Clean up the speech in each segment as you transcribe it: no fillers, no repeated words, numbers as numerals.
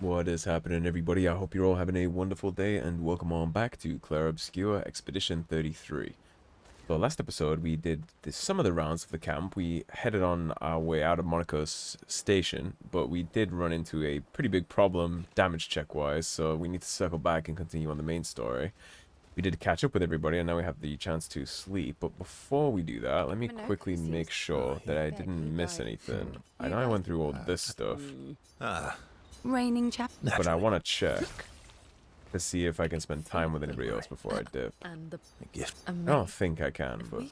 What is happening, everybody? I hope you're all having a wonderful day, and welcome on back to Clair Obscur Expedition 33. So last episode, we did some of the rounds of the camp. We headed on our way out of Monoco's station, but we did run into a pretty big problem damage check-wise, so we need to circle back and continue on the main story. We did catch up with everybody, and now we have the chance to sleep. But before we do that, let me quickly make sure that I didn't miss anything. I know I went through all this stuff. Raining chap. But I want to check to see if I can spend time with anybody else before I dip. I don't think I can, but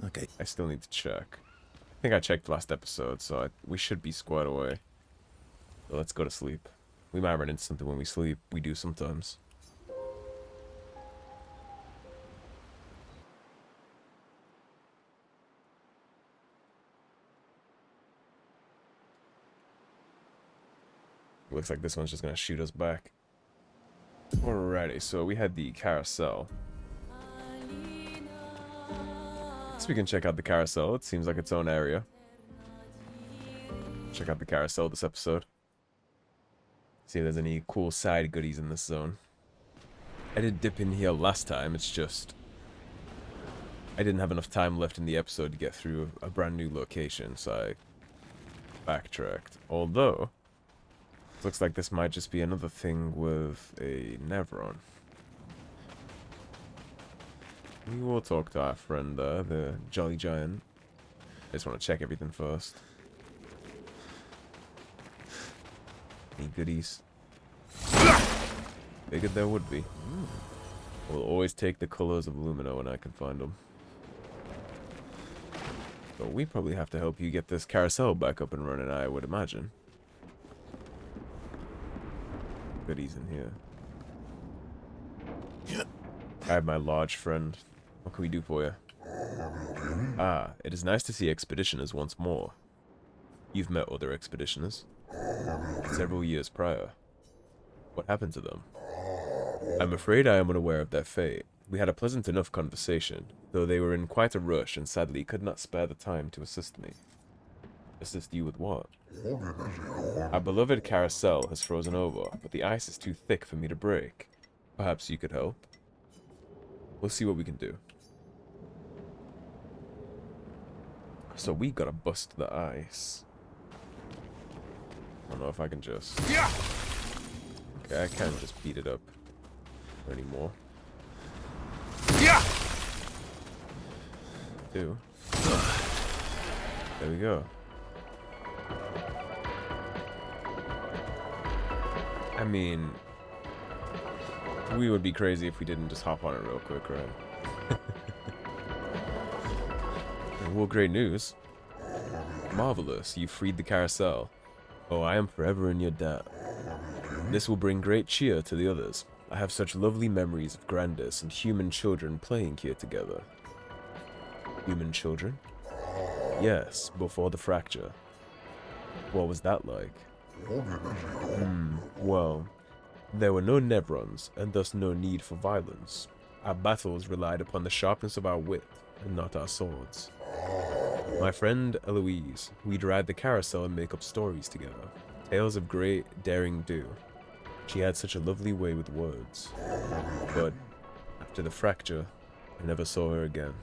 Okay. I still need to check. I think I checked last episode, so we should be squared away. So let's go to sleep. We might run into something when we sleep. We do sometimes. Looks like this one's just gonna shoot us back. Alrighty, so we had the carousel. So we can check out the carousel. It seems like its own area. Check out the carousel this episode. See if there's any cool side goodies in this zone. I did dip in here last time, it's just I didn't have enough time left in the episode to get through a brand new location, so I backtracked. Although looks like this might just be another thing with a Nevron. We will talk to our friend there, the Jolly Giant. I just want to check everything first. Any goodies? Figured there would be. We'll always take the colors of Lumino when I can find them. But we probably have to help you get this carousel back up and running, I would imagine. Goodies in here. I have my large friend. What can we do for you? Ah, it is nice to see expeditioners once more. You've met other expeditioners. Several years prior. What happened to them? I'm afraid I am unaware of their fate. We had a pleasant enough conversation, though they were in quite a rush and sadly could not spare the time to assist me. Assist you with what? Our beloved carousel has frozen over, but the ice is too thick for me to break. Perhaps you could help? We'll see what we can do. So we gotta bust the ice. I don't know if I can just... Okay, I can't just beat it up anymore. Do. There we go. I mean, we would be crazy if we didn't just hop on it real quick, right? Well, great news. Marvelous, you freed the carousel. Oh, I am forever in your debt. This will bring great cheer to the others. I have such lovely memories of Grandis and human children playing here together. Human children? Yes, before the fracture. What was that like? Well, there were no Nevrons, and thus no need for violence. Our battles relied upon the sharpness of our wit, and not our swords. My friend Eloise, we'd ride the carousel and make up stories together. Tales of great daring do. She had such a lovely way with words. But after the fracture, I never saw her again.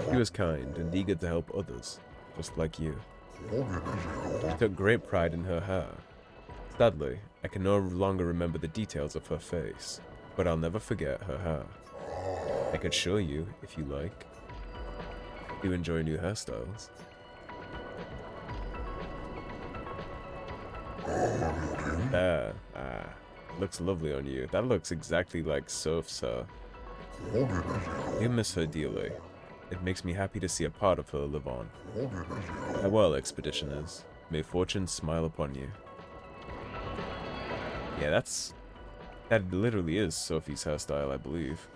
She was kind and eager to help others, just like you. She took great pride in her hair. Sadly, I can no longer remember the details of her face, but I'll never forget her hair. I could show you, if you like. You enjoy new hairstyles. There. Looks lovely on you. That looks exactly like Soph's hair. You miss her dearly. It makes me happy to see a part of her live on. Farewell, expeditioners. May fortune smile upon you. Yeah, that literally is Sophie's hairstyle, I believe.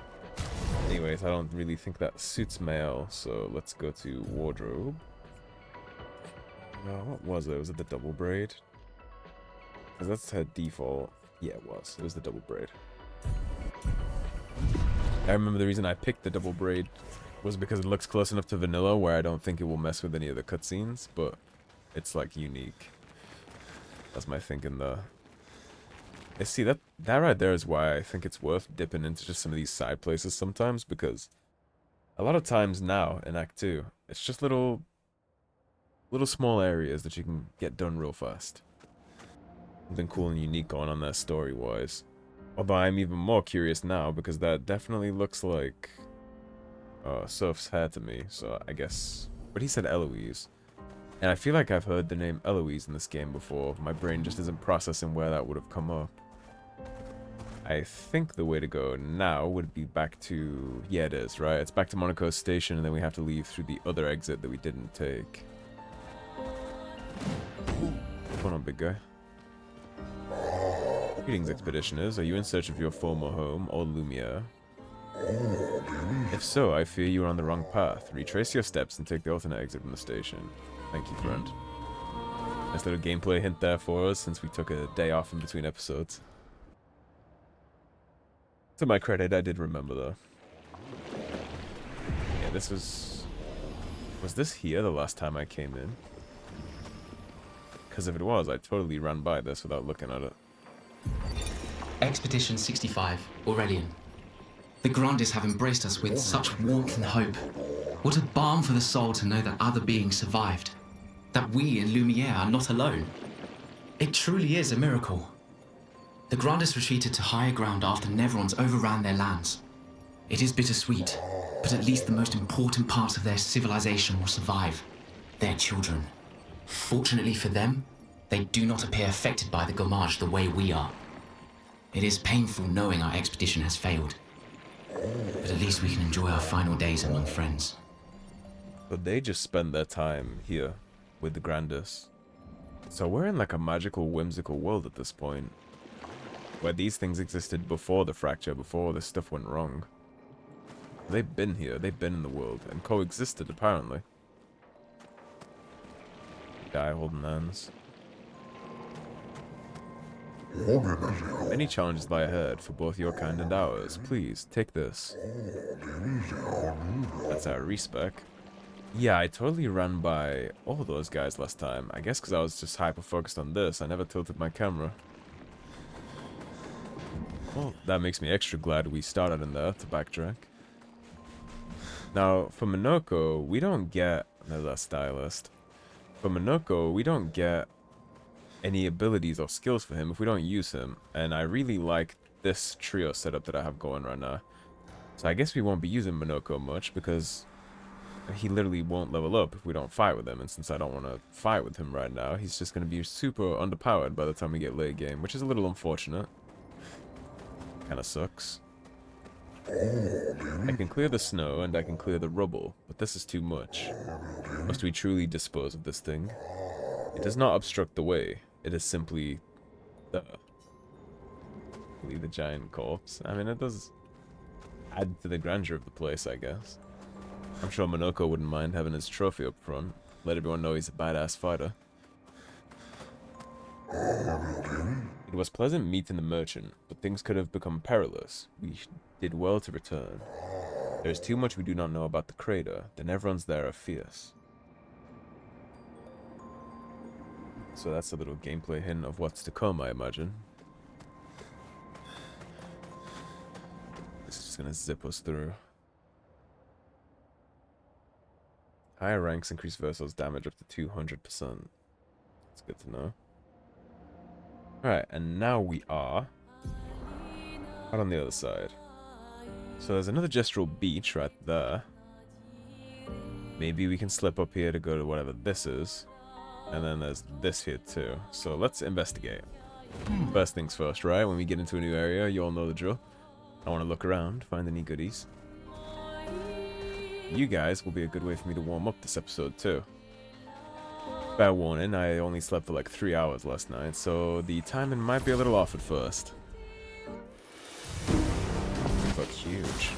Anyways, I don't really think that suits Maelle, so let's go to wardrobe. What was it? Was it the double braid? Because that's her default. Yeah, it was. It was the double braid. I remember the reason I picked the double braid was because it looks close enough to vanilla where I don't think it will mess with any of the cutscenes, but it's like unique. That's my thinking there. See, that right there is why I think it's worth dipping into just some of these side places sometimes, because a lot of times now in Act 2, it's just little small areas that you can get done real fast. Something cool and unique going on there story-wise. Although I'm even more curious now, because that definitely looks like Soph's hair to me, so I guess... But he said Eloise. And I feel like I've heard the name Eloise in this game before. My brain just isn't processing where that would have come up. I think the way to go now would be back to... Yeah, it is, right? It's back to Monoco Station, and then we have to leave through the other exit that we didn't take. What's going on, big guy? Greetings, expeditioners. Are you in search of your former home, or Lumiere? If so, I fear you are on the wrong path. Retrace your steps and take the alternate exit from the station. Thank you, friend. Nice little gameplay hint there for us, since we took a day off in between episodes. To my credit, I did remember, though. Yeah, this was... Was this here the last time I came in? Because if it was, I totally ran by this without looking at it. Expedition 65, Aurelian. The Grandes have embraced us with such warmth and hope. What a balm for the soul to know that other beings survived. That we in Lumiere are not alone. It truly is a miracle. The Grandes retreated to higher ground after Nevrons overran their lands. It is bittersweet, but at least the most important parts of their civilization will survive. Their children. Fortunately for them, they do not appear affected by the Gommage the way we are. It is painful knowing our expedition has failed. But at least we can enjoy our final days among friends. But they just spend their time here with the Grandes. So we're in like a magical, whimsical world at this point. Where these things existed before the fracture, before this stuff went wrong. They've been here, they've been in the world, and coexisted apparently. Guy holding hands. Many challenges lie ahead for both your kind and ours. Please, take this. That's our respec. Yeah, I totally ran by all those guys last time. I guess because I was just hyper-focused on this, I never tilted my camera. Well, that makes me extra glad we started in there to backtrack. Now, for Monoco, we don't get... There's our stylist. For Monoco, we don't get any abilities or skills for him if we don't use him. And I really like this trio setup that I have going right now. So I guess we won't be using Monoco much because he literally won't level up if we don't fight with him. And since I don't want to fight with him right now, he's just going to be super underpowered by the time we get late game, which is a little unfortunate. Kind of sucks. I can clear the snow and I can clear the rubble, but this is too much. Must we truly dispose of this thing? It does not obstruct the way. It is simply the giant corpse. I mean, it does add to the grandeur of the place, I guess. I'm sure Monoco wouldn't mind having his trophy up front. Let everyone know he's a badass fighter. It was pleasant meeting the merchant, but things could have become perilous. We did well to return. There is too much we do not know about the crater. The Nevrons there are fierce. So that's a little gameplay hint of what's to come, I imagine. This is just gonna zip us through. Higher ranks increase Versal's damage up to 200%. That's good to know. Alright, and now we are out on the other side. So there's another Gestral beach right there. Maybe we can slip up here to go to whatever this is. And then there's this here too. So let's investigate. First things first, right? When we get into a new area, you all know the drill. I want to look around, find any goodies. You guys will be a good way for me to warm up this episode too. Fair warning, I only slept for like 3 hours last night, so the timing might be a little off at first. But huge.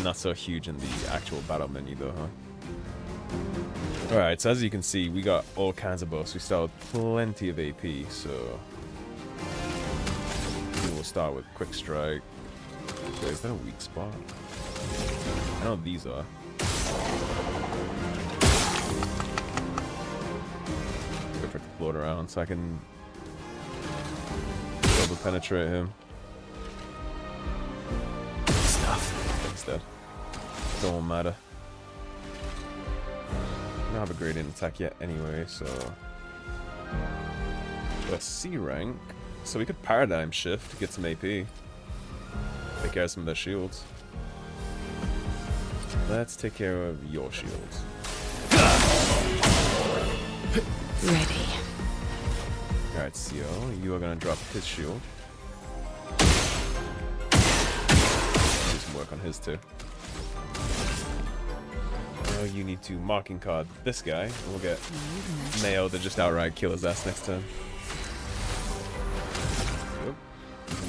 Not so huge in the actual battle menu though, huh? Alright, so as you can see, we got all kinds of buffs. We still have plenty of AP, so... We'll start with Quick Strike. Wait, is that a weak spot? I know these are. Wait for it to float around so I can... able to penetrate him. Stuff. He's dead. Don't matter. I don't have a gradient attack yet anyway, so... A C rank, so we could paradigm shift to get some AP. Take care of some of their shields. Let's take care of your shields. Ready. Alright, CO, you are gonna drop his shield. Do some work on his too. Now you need to marking card this guy, and we'll get Maelle to just outright kill his ass next turn.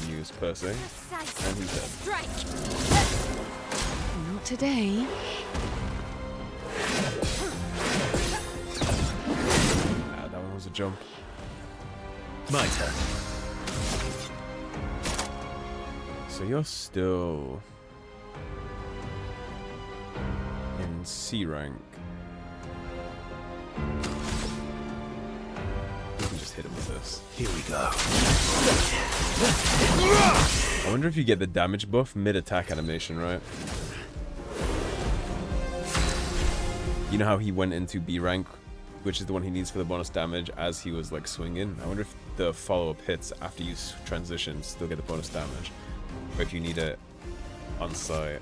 Use Percy, and he's dead. Not today. Ah, that one was a jump. My turn. So you're still in C rank. We can just hit him with this. Here we go. I wonder if you get the damage buff mid-attack animation, right? You know how he went into B rank, which is the one he needs for the bonus damage as he was like swinging? I wonder if the follow-up hits after you transition still get the bonus damage, or if you need it on site.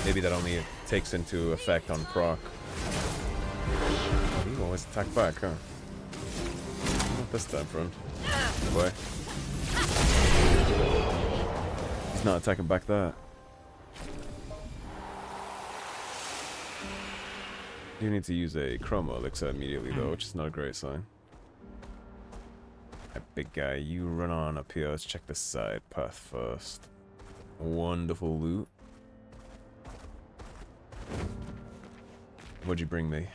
Maybe that only takes into effect on proc. He always attack back, huh? Not this time, friend. Boy. He's not attacking back that. You need to use a chroma elixir immediately though, which is not a great sign. Alright, big guy, you run on up here. Let's check this side path first. Wonderful loot. What'd you bring me?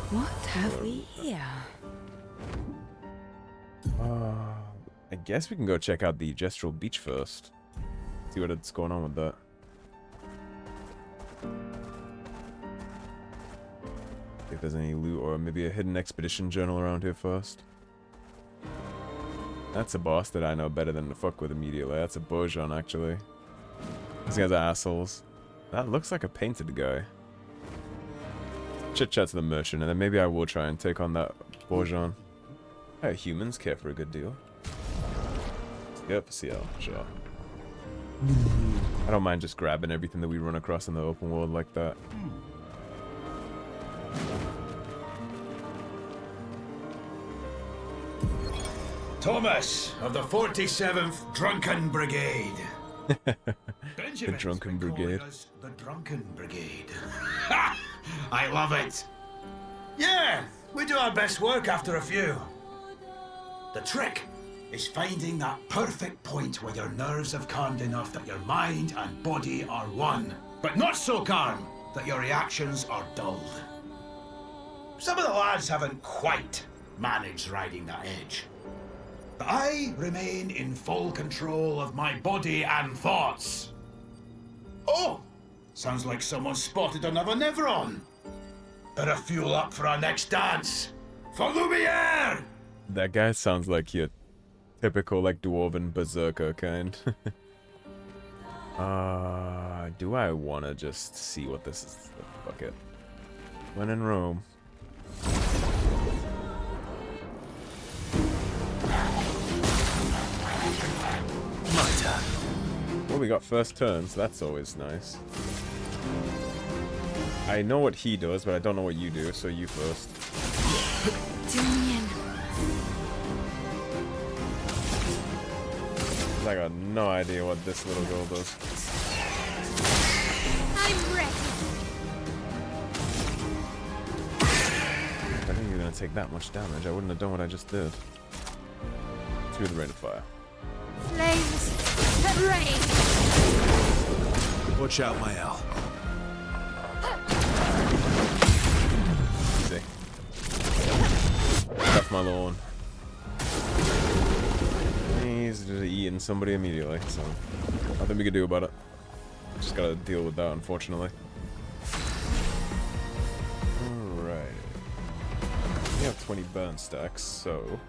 What have we here? I guess we can go check out the Gestral beach first. See what's going on with that. See if there's any loot or maybe a hidden expedition journal around here first. That's a boss that I know better than to fuck with immediately. That's a Bourgeon, actually. These guys are assholes. That looks like a painted guy. Chit chat to the merchant, and then maybe I will try and take on that Bourgeon. Hey, humans care for a good deal. Let's get up for CL, sure. I don't mind just grabbing everything that we run across in the open world like that. Thomas of the 47th Drunken Brigade. The Drunken Brigade. The Drunken Brigade. Ha! I love it. Yeah, we do our best work after a few. The trick is finding that perfect point where your nerves have calmed enough that your mind and body are one, but not so calm that your reactions are dulled. Some of the lads haven't quite managed riding that edge. But I remain in full control of my body and thoughts. Oh, sounds like someone spotted another Nevron. Better fuel up for our next dance. For Lumiere! That guy sounds like your typical, like, dwarven berserker kind. Do I want to just see what this is? Fuck it. When in Rome. Well, we got first turn, so that's always nice. I know what he does, but I don't know what you do, so you first. I got no idea what this little girl does. I'm ready. I think you're gonna take that much damage. I wouldn't have done what I just did. Through the rate of fire. Flames that rain. Watch out, Maelle. Easy. That's my little one. He's just eating somebody immediately, so nothing we can do about it. Just gotta deal with that, unfortunately. Alright. We have 20 burn stacks, so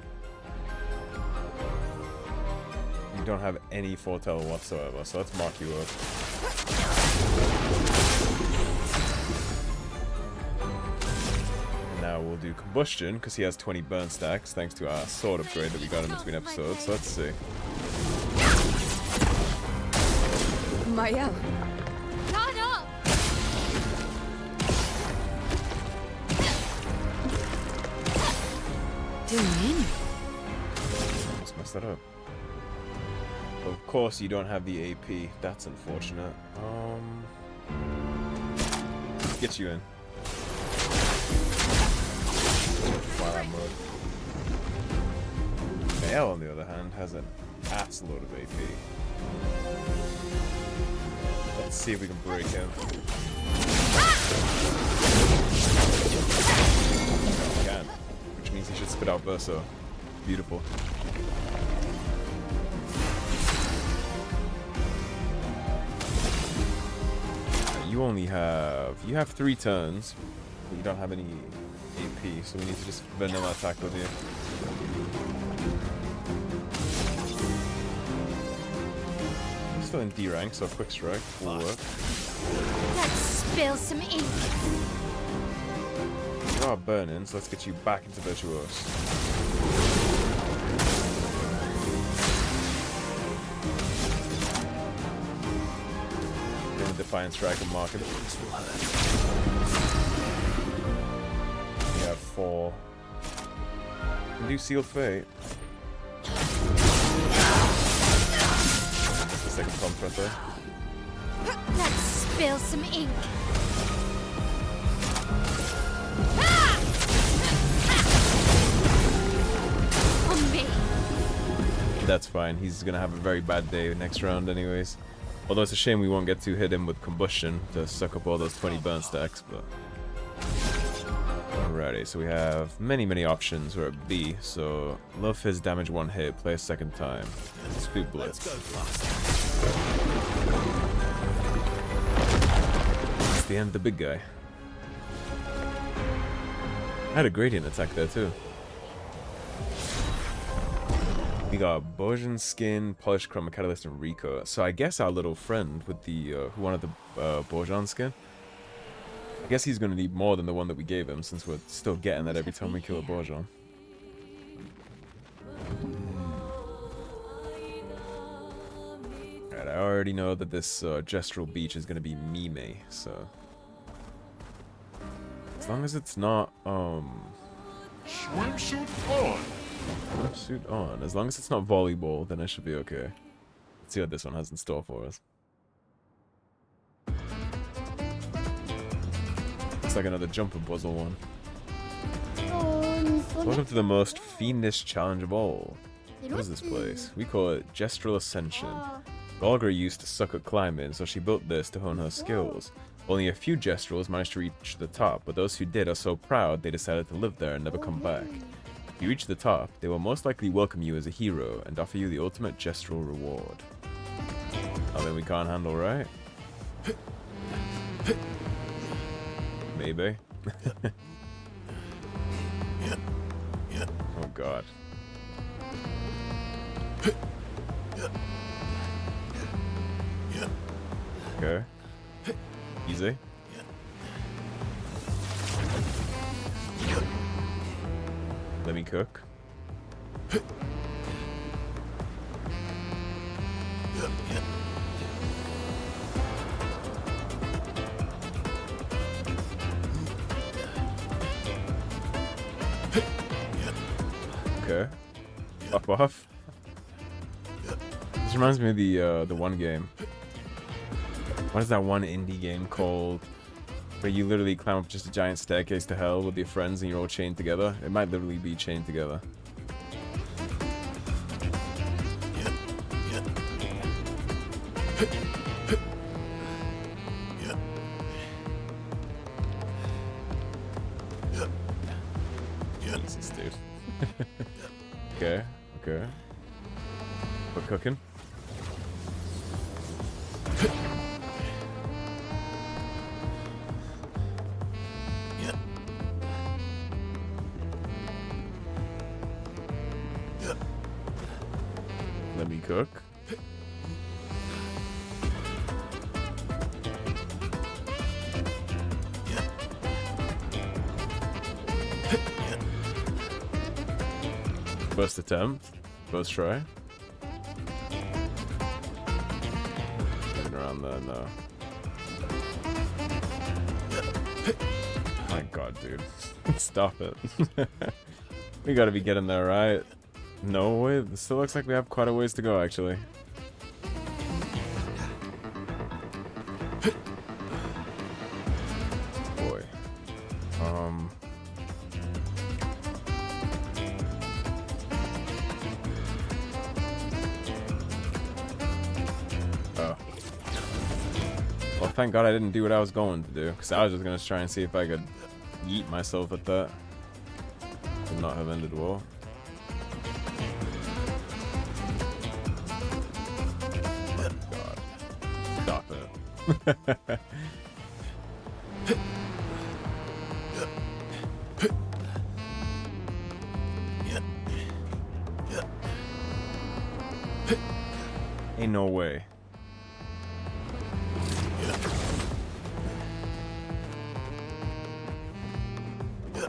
you don't have any foretell whatsoever, so let's mark you up. And now we'll do combustion, because he has 20 burn stacks, thanks to our sword upgrade that we got in between episodes, so let's see. Maelle. Not up. Doing? Let's mess that up. Of course, you don't have the AP. That's unfortunate. Let's get you in. Fire mode. Maelle, on the other hand, has an ass load of AP. Let's see if we can break him. We can, which means he should spit out Verso. Beautiful. You only have 3 turns, but you don't have any AP, so we need to just vanilla attack with you. I'm still in D rank, so quick strike will work. Let's spill some ink. You are burning, so let's get you back into Virtuose. Defiant strike and mark him. We have 4. We can do Sealed Fate. Just a second pump right there. Let's spill some ink. On me. That's fine. He's gonna have a very bad day next round anyways. Although it's a shame we won't get to hit him with combustion to suck up all those 20 burn stacks, but... Alrighty, so we have many options. We're at B, so Love Fizz damage 1 hit, play a second time. Spook Blitz. It's the end of the big guy. I had a gradient attack there too. We got Bourgeon skin, Polished Chroma Catalyst, and Rico. So I guess our little friend with the who wanted the Bourgeon skin, I guess he's going to need more than the one that we gave him, since we're still getting that every time we kill a Bourgeon. Alright, I already know that this Gestral beach is going to be meme, so... As long as it's not, Swimsuit on! Swimsuit on. As long as it's not volleyball, then I should be okay. Let's see what this one has in store for us. Looks like another jumper puzzle one. Welcome to the most fiendish challenge of all. What is this place? We call it Gestral Ascension. Golgra used to suck at climbing, so she built this to hone her skills. Only a few Gestrals managed to reach the top, but those who did are so proud they decided to live there and never come back. If you reach the top, they will most likely welcome you as a hero and offer you the ultimate Gestral reward. Nothing we can't handle, right? Maybe. Oh god. Okay. Easy. Let me cook. Okay. Off. This reminds me of the one game. What is that one indie game called? Where you literally climb up just a giant staircase to hell with your friends and you're all chained together. It might literally be chained together. Jesus, dude. Okay. We're cooking. Let me cook. First attempt. First try. Getting around there, no. My god, dude. Stop it. We gotta be getting there, right? No way. It still looks like we have quite a ways to go, actually. Boy. Oh. Well, thank God I didn't do what I was going to do, because I was just going to try and see if I could yeet myself at that. Would not have ended well. God. Stop it. Ain't no way. Okay,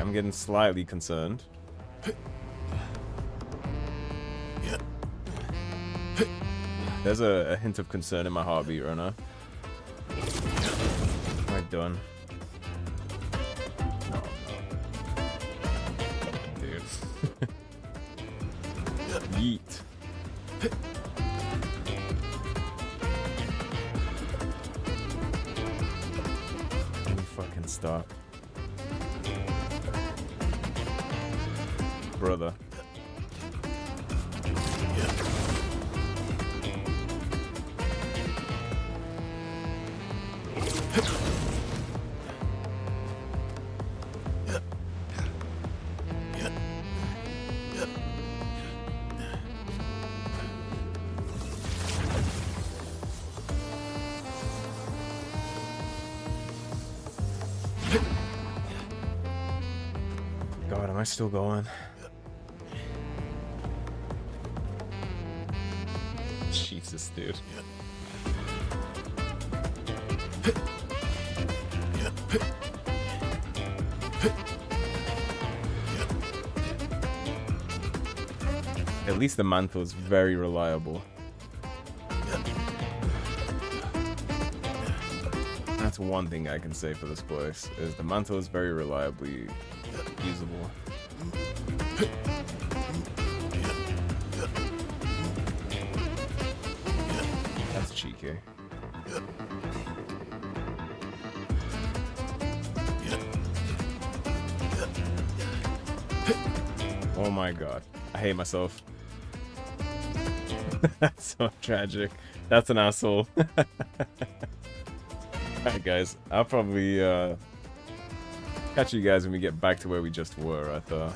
I'm getting slightly concerned. There's a hint of concern in my heartbeat right now. Am I done? No, I'm not. Dude. Yeet. Can you fucking stop? Brother. God, am I still going? Jesus, dude. At least the mantle is very reliable. That's one thing I can say for this place, is the mantle is very reliably usable. That's cheeky. Oh my god. I hate myself. That's so tragic. That's an asshole. Alright guys, I'll probably catch you guys when we get back to where we just were, I thought.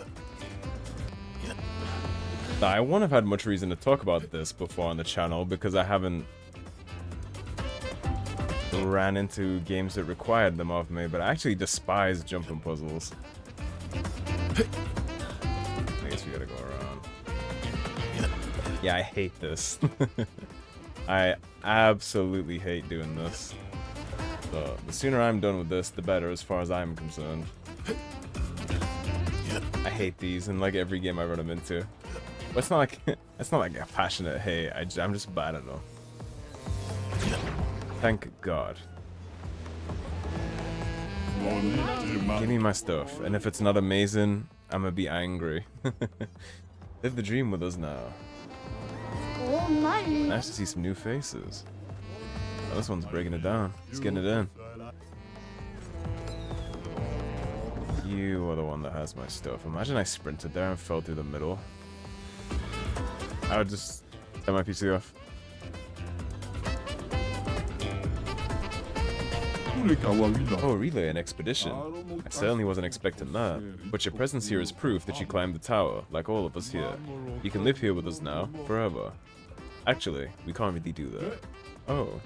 I wouldn't have had much reason to talk about this before on the channel because I haven't ran into games that required them of me, but I actually despise jumping puzzles. I guess we gotta go around. Yeah, I hate this. I absolutely hate doing this. So, the sooner I'm done with this, the better as far as I'm concerned. I hate these in like every game I run them into. But it's not like a passionate hate, I'm just bad at them. Thank God. Give me my stuff, and if it's not amazing, I'm gonna be angry. Live the dream with us now. Nice to see some new faces. Oh, this one's breaking it down. He's getting it in. You are the one that has my stuff. Imagine I sprinted there and fell through the middle. I would just turn my PC off. Oh, relay an expedition. I certainly wasn't expecting that. But your presence here is proof that you climbed the tower, like all of us here. You can live here with us now, forever. Actually, we can't really do that. Oh.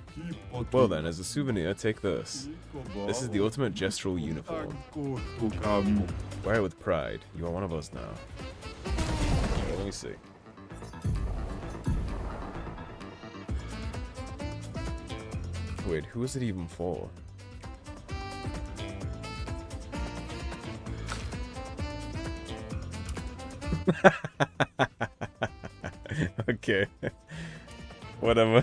Well then, as a souvenir, take this. This is the ultimate Gestral uniform. Wear it with pride. You are one of us now. Okay, let me see. Wait, who is it even for? Okay. Whatever.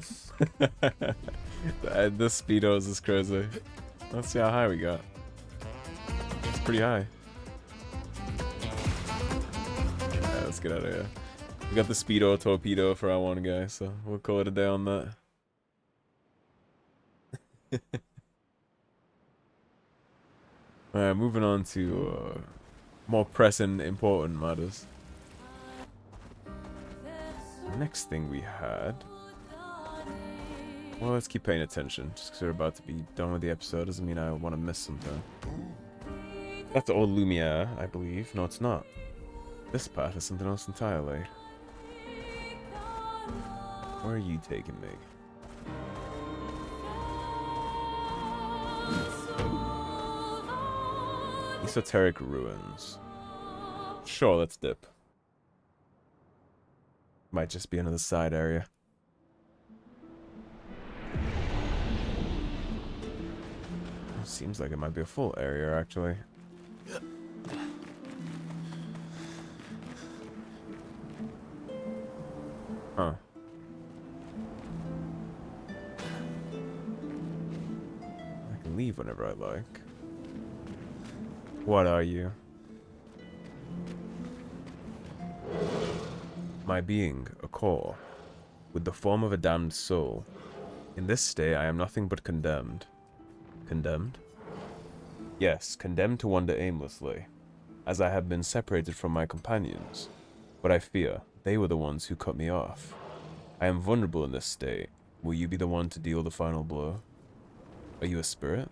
The speedos is crazy. Let's see how high we got. It's pretty high. Alright, let's get out of here. We got the speedo torpedo for our one guy, so we'll call it a day on that. Alright, moving on to more pressing, important matters. Next thing we had... Well, let's keep paying attention. Just because we're about to be done with the episode doesn't mean I want to miss something. That's old Lumiere, I believe. No, it's not. This path is something else entirely. Where are you taking me? Esoteric Ruins. Sure, let's dip. Might just be another side area. Seems like it might be a full area, actually. Huh. I can leave whenever I like. What are you? My being, a core, with the form of a damned soul. In this state, I am nothing but condemned. Condemned? Yes, condemned to wander aimlessly, as I have been separated from my companions. But I fear, they were the ones who cut me off. I am vulnerable in this state. Will you be the one to deal the final blow? Are you a spirit?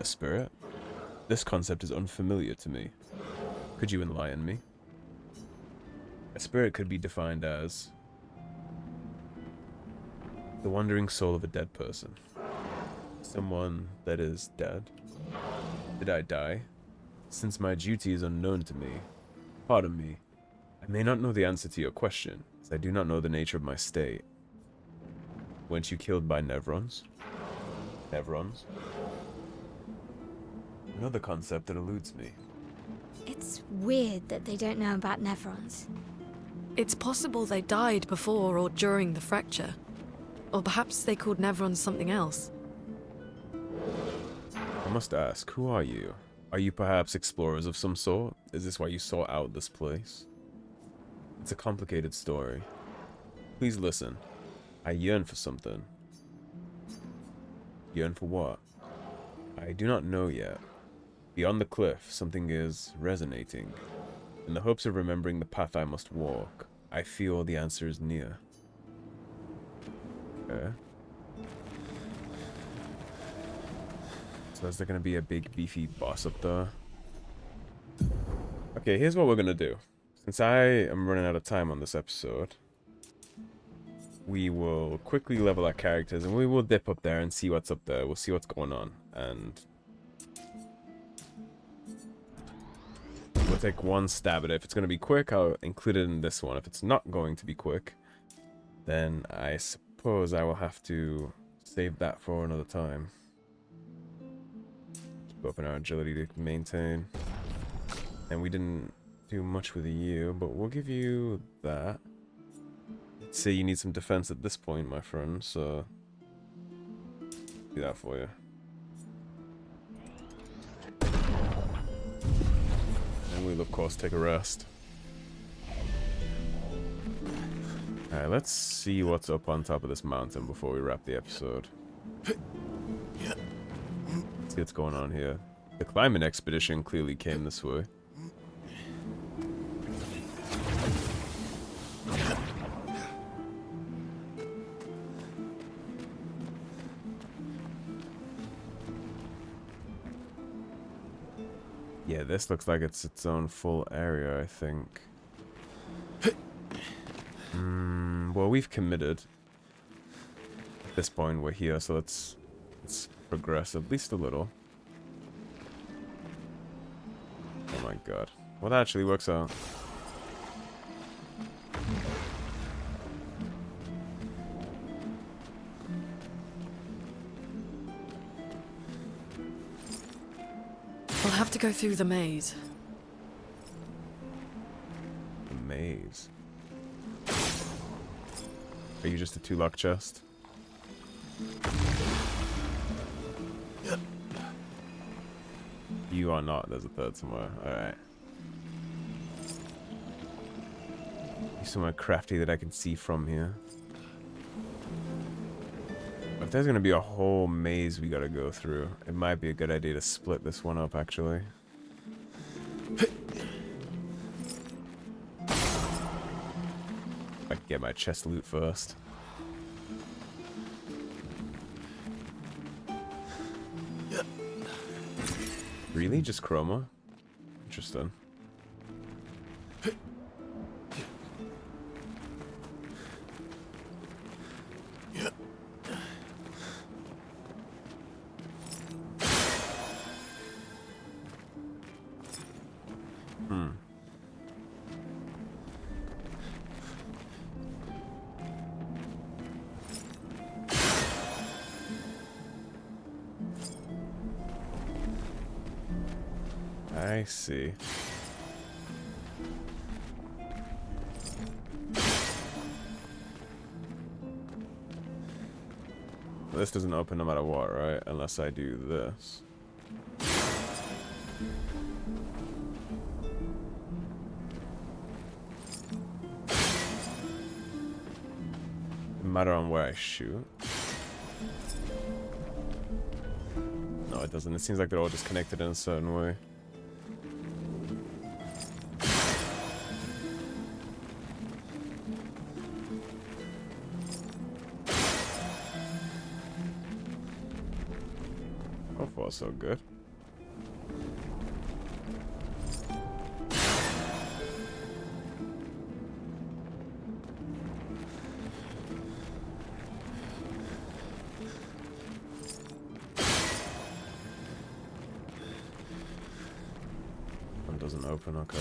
A spirit? This concept is unfamiliar to me. Could you enlighten me? A spirit could be defined as the wandering soul of a dead person. Someone that is dead. Did I die? Since my duty is unknown to me, pardon me, I may not know the answer to your question, as I do not know the nature of my state. Weren't you killed by Nevrons? Nevrons? Another concept that eludes me. It's weird that they don't know about Nevrons. It's possible they died before or during the fracture. Or perhaps they called Nevrons something else. I must ask, who are you? Are you perhaps explorers of some sort? Is this why you sought out this place? It's a complicated story. Please listen. I yearn for something. Yearn for what? I do not know yet. Beyond the cliff, something is resonating. In the hopes of remembering the path I must walk, I feel the answer is near. Okay. So is there going to be a big beefy boss up there? Okay, here's what we're going to do. Since I am running out of time on this episode, we will quickly level our characters and we will dip up there and see what's up there. We'll see what's going on. And we'll take one stab at it. If it's going to be quick, I'll include it in this one. If it's not going to be quick, then I suppose I will have to save that for another time. Keep up in our agility to maintain. And we didn't do much with you, but we'll give you that. Say you need some defense at this point, my friend, so do that for you. And we'll of course take a rest. Alright, let's see what's up on top of this mountain before we wrap the episode. Let's see what's going on here. The climbing expedition clearly came this way. Yeah, this looks like it's its own full area, I think. Well, we've committed. At this point, we're here, so let's progress at least a little. Oh my god. Well, that actually works out. We'll have to go through the maze. keys. Are you just a 2-lock chest? You are not. There's a third somewhere. Alright. Somewhere crafty that I can see from here. If there's gonna be a whole maze we gotta go through, it might be a good idea to split this one up, actually. I can get my chest loot first. Really? Just chroma? Interesting. I see. This doesn't open no matter what, right? Unless I do this. No matter on where I shoot. No, it doesn't. It seems like they're all just connected in a certain way. So good. One doesn't open, okay.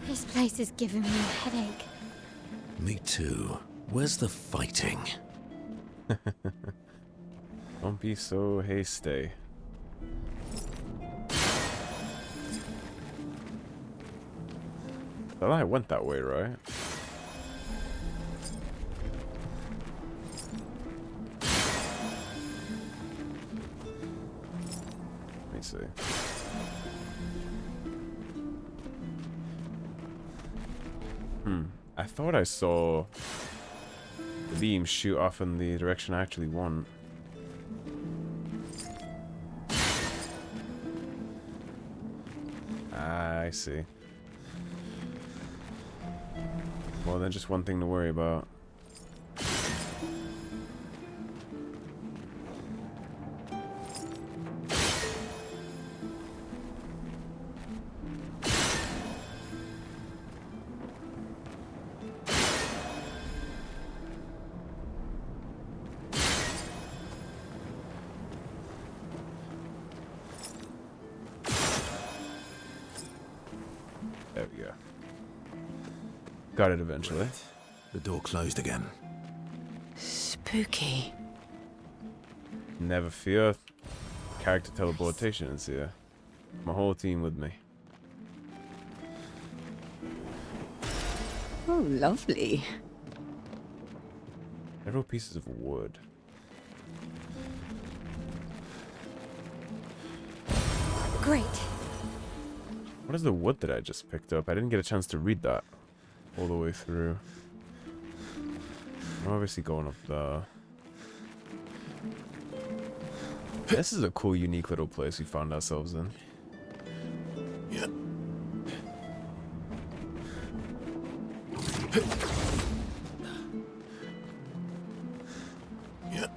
This place is giving me a headache. Me too. Where's the fighting? Don't be so hasty. The light went that way, right? Let me see. I thought I saw the beam shoot off in the direction I actually want. I see. More than just one thing to worry about. There we go. Got it eventually. Right. The door closed again. Spooky. Never fear. Character teleportation is here. My whole team with me. Oh, lovely. Several pieces of wood. Great. What is the wood that I just picked up? I didn't get a chance to read that all the way through. I'm obviously going up there. This is a cool, unique little place we found ourselves in. Yeah. Yeah.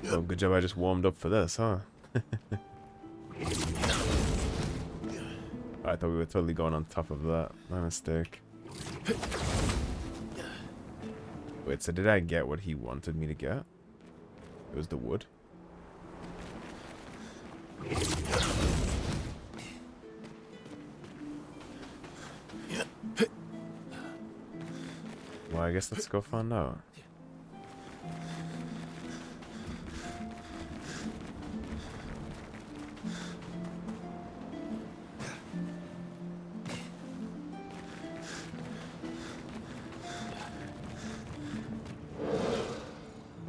Oh, good job I just warmed up for this, huh? I thought we were totally going on top of that. My mistake. Wait, so did I get what he wanted me to get? It was the wood? Well, I guess let's go find out.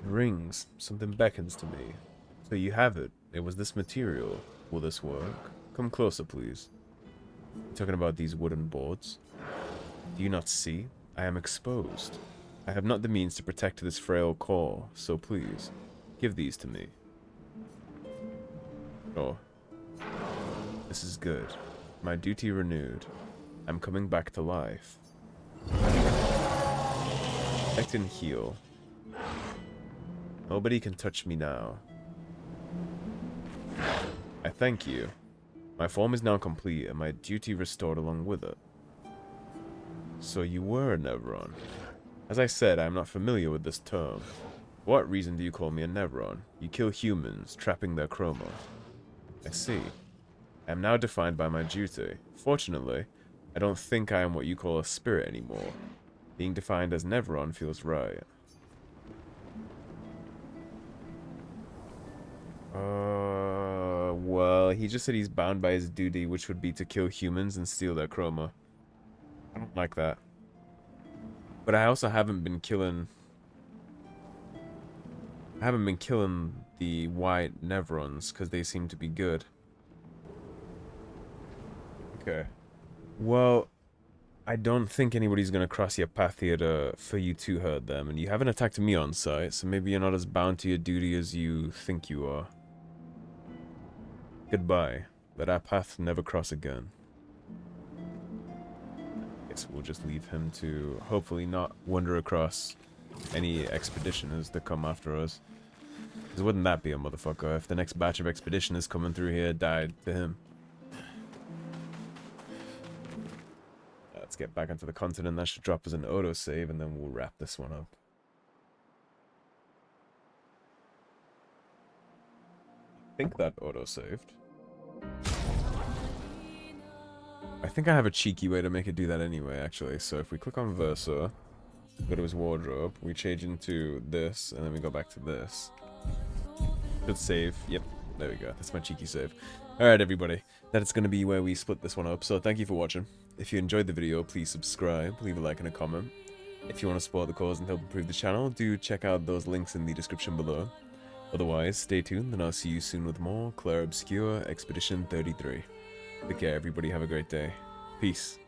Rings. Something beckons to me. So you have it. It was this material. Will this work? Come closer, please. You're talking about these wooden boards? Do you not see? I am exposed. I have not the means to protect this frail core, so please, give these to me. Oh. This is good. My duty renewed. I'm coming back to life. Protect and heal. Nobody can touch me now. I thank you. My form is now complete, and my duty restored along with it. So you were a Nevron. As I said, I am not familiar with this term. For what reason do you call me a Nevron? You kill humans, trapping their chroma. I see. I am now defined by my duty. Fortunately, I don't think I am what you call a spirit anymore. Being defined as Nevron feels right. Well, he just said he's bound by his duty, which would be to kill humans and steal their chroma. I don't like that. But I also haven't been killing... I haven't been killing the white Nevrons, because they seem to be good. Okay. Well, I don't think anybody's going to cross your path here for you to hurt them, and you haven't attacked me on sight, so maybe you're not as bound to your duty as you think you are. Goodbye. Let our path never cross again. Guess we'll just leave him to hopefully not wander across any expeditioners that come after us. Because wouldn't that be a motherfucker if the next batch of expeditioners coming through here died to him? Let's get back onto the continent. That should drop us an autosave, and then we'll wrap this one up. I think that autosaved. I think I have a cheeky way to make it do that anyway, actually. So if we click on Versa, go to his wardrobe, we change into this, and then we go back to this. Should save. Yep, there we go. That's my cheeky save. Alright, everybody. That's going to be where we split this one up. So thank you for watching. If you enjoyed the video, please subscribe, leave a like and a comment. If you want to support the cause and help improve the channel, do check out those links in the description below. Otherwise, stay tuned, and I'll see you soon with more Clair Obscur Expedition 33. Take care, everybody. Have a great day. Peace.